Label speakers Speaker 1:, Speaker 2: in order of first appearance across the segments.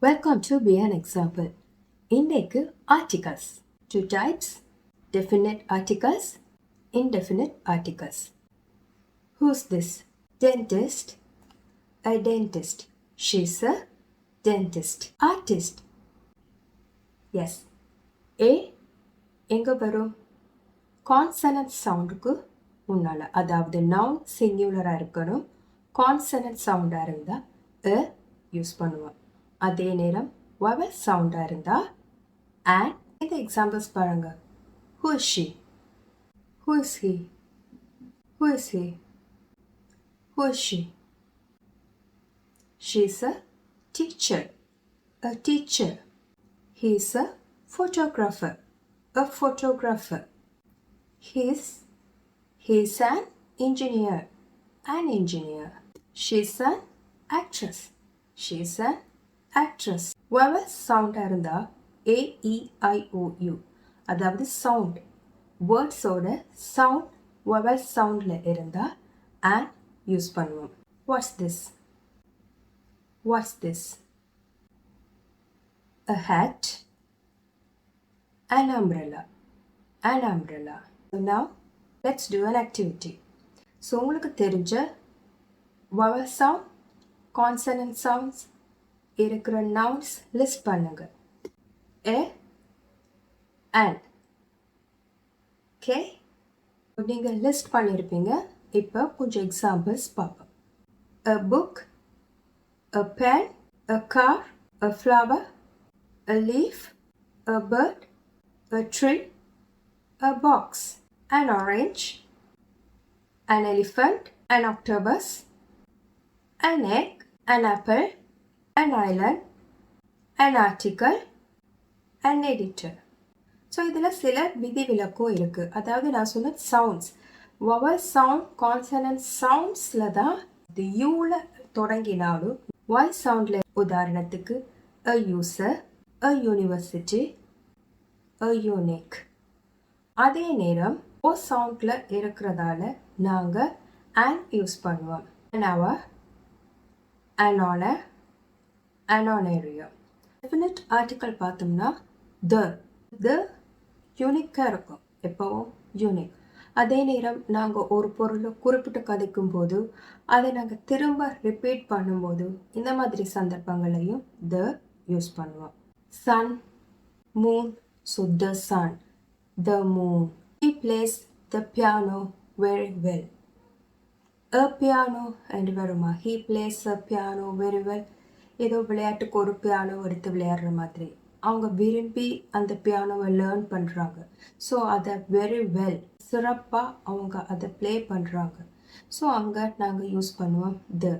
Speaker 1: Welcome to Be an Example. இன்றைக்கு articles. Two types: definite articles, indefinite articles. Who's this? Dentist. A dentist. She's a dentist. Artist. Yes. A எங்க வரும்? Consonant சவுண்டுக்கு முன்னால, அதாவது noun சிங்குலராக இருக்கணும். Consonant சவுண்டாக இருந்தால் அ use பண்ணுவோம். அதே நேரம் வவல் சவுண்டாக இருந்தால் அண்ட். இந்த எக்ஸாம்பிள்ஸ் பாருங்க. Who is she? Who is he? Who is he? Who is she? She is a teacher. A teacher. He is a photographer. A photographer. He is an engineer. An engineer. She is an actress. She is an actress. Vowel sound இருந்தா A, E, I, O, U. அதாவது sound. Words ஓட sound vowel soundல இருந்தா and use பண்ணுவோம். What's this? What's this? A hat. An umbrella. An umbrella. So now let's do an activity. So உங்களுக்கு தெரிஞ்ச vowel sound, consonant sounds இருக்கிற nouns list பண்ணுங்க. A and. Okay, நீங்கள் list பண்ணியிருப்பீங்க. இப்போ கொஞ்சம் எக்ஸாம்பிள்ஸ் பார்ப்போம். A book, a pen, a car, a flower, a leaf, a bird, a tree, a box, an orange, an elephant, an octopus, an egg, an apple, an island, an article, an editor. So இதில் சில விதிவிலக்கும் இருக்குது. அதாவது நான் சொன்ன sounds, vowel sound, consonant சவுண்ட்ஸில் தான் இது யூவில் தொடங்கினாலும் வாய் சவுண்டில் உதாரணத்துக்கு அ user, அ university, அ unique. அதே நேரம் ஓ சவுண்டில் இருக்கிறதால நாங்கள் அண்ட் யூஸ் பண்ணுவோம். An hour, an honour, an on area. Definite article பார்த்தோம்னா த யூனிக்காக இருக்கும், எப்போவும் யூனிக். அதே நேரம் நாங்கள் ஒரு பொருளை குறிப்பிட்டு கதைக்கும் போது அதை நாங்கள் திரும்ப ரிப்பீட் பண்ணும்போது இந்த மாதிரி சந்தர்ப்பங்களையும் த யூஸ் பண்ணுவோம். Sun, moon. So the sun, the moon. He plays the piano very well. A piano and வருமா? He plays a piano very well. ஏதோ விளையாட்டுக்கு ஒரு பியானோ எடுத்து விளையாடுற மாதிரி அவங்க விரும்பி அந்த பியானோவை லேர்ன் பண்ணுறாங்க. ஸோ அதை வெரி வெல், சிறப்பாக அவங்க அதை ப்ளே பண்ணுறாங்க. ஸோ அங்கே நாங்கள் யூஸ் பண்ணுவோம் த.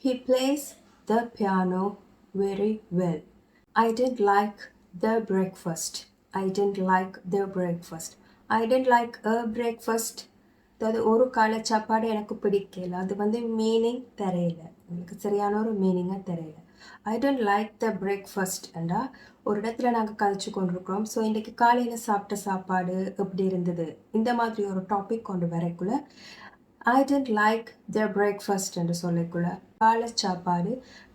Speaker 1: He plays the piano very well. I didn't like the breakfast. I didn't like the breakfast. I didn't like a breakfast. அதாவது ஒரு காலை சாப்பாடு எனக்கு பிடிக்கல. அது மீனிங் தெரியல, எனக்கு சரியான ஒரு மீனிங்காக தெரியல. ஐ டோன்ட் லைக் த பிரேக்ஃபாஸ்ட் என்றா ஒரு இடத்துல நாங்கள் கழிச்சு கொண்டிருக்கிறோம். ஸோ இன்றைக்கி காலையில் சாப்பிட்ட சாப்பாடு எப்படி இருந்தது, இந்த மாதிரி ஒரு டாபிக் கொண்டு வரைக்குள்ள I don't like the breakfast என்று சொல்லக்குள்ள காலை சாப்பாடு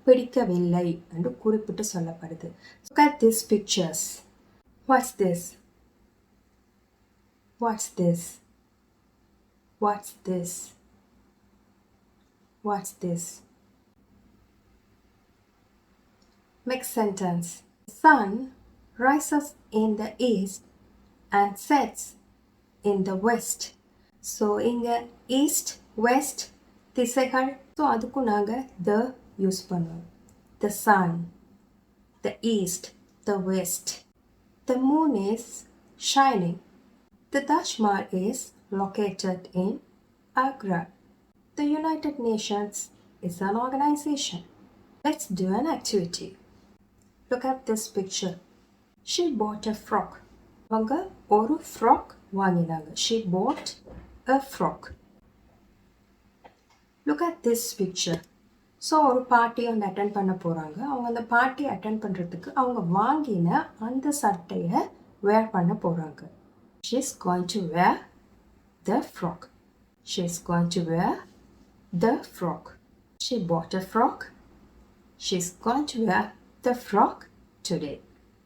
Speaker 1: பிடிக்கவில்லை என்று குறிப்பிட்டு சொல்லப்படுது. Look at these pictures. What's this? What's this? What's this? What's this? Make sentence. The sun rises in the east and sets in the west. So இங்க east, west திசைகள். ஸோ அதுக்கும் நாங்கள் the யூஸ் பண்ணுவோம். The sun, the east, the west. The moon is shining. The Taj Mahal is located in Agra. The United Nations is an organization. Let's do an activity. Look at this picture. She bought a frock. அவங்க ஒரு frock வாங்கினாங்க. She bought a frock. Look at this picture. So ஒரு party வந்து attend பண்ண போகிறாங்க. அவங்க அந்த party attend பண்ணுறதுக்கு அவங்க வாங்கின அந்த சட்டையை வேர் பண்ண போகிறாங்க. She's going to wear the frock. She's going to wear the frock. She bought a frock. She's going to wear the frog today.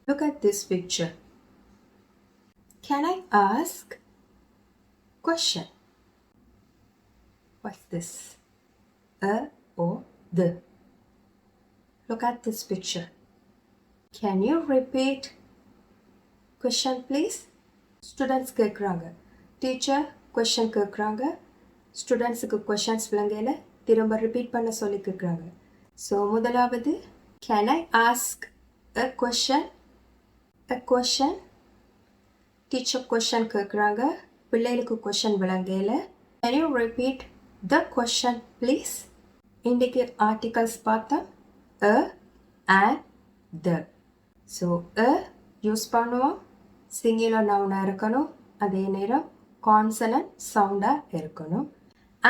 Speaker 1: Look at this picture. Can I ask question? What's this? A or the? Look at this picture. Can you repeat question please? Students கேட்குறாங்க. Teacher question கேட்குறாங்க. ஸ்டூடெண்ட்ஸுக்கு questions விளங்கையில் திரும்ப repeat பண்ண சொல்லி கேட்குறாங்க. So முதலாவது can I ask a question? A question. Teacher question கேட்குறாங்க. பிள்ளைகளுக்கு question விளங்கையில் can you repeat the question please? இன்றைக்கு ஆர்டிகல்ஸ் பார்த்தா a and the. So a use பண்ணுவோம், சிங்குலர் நவுனாக இருக்கணும், அதே நேரம் கான்சனன்ட் சவுண்டாக இருக்கணும்.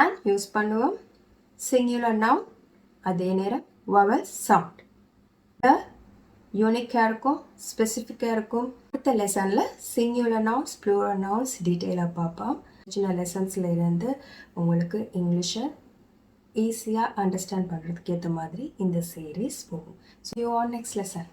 Speaker 1: and யூஸ் பண்ணுவோம், சிங்குலர் நவுன், அதே நேரம் vowel சவுண்ட். the யூனிக்காக இருக்கும், ஸ்பெசிஃபிக்காக இருக்கும். அடுத்த லெசனில் சிங்குலர் நவுன்ஸ், ப்ளூரல் நவுன்ஸ் டீட்டெயிலாக பார்ப்போம். சின்ன லெசன்ஸில் இருந்து உங்களுக்கு இங்கிலீஷை ஈஸியாக அண்டர்ஸ்டாண்ட் பண்ணுறதுக்கு ஏற்ற மாதிரி இந்த சீரீஸ் போகும். So you on next lesson.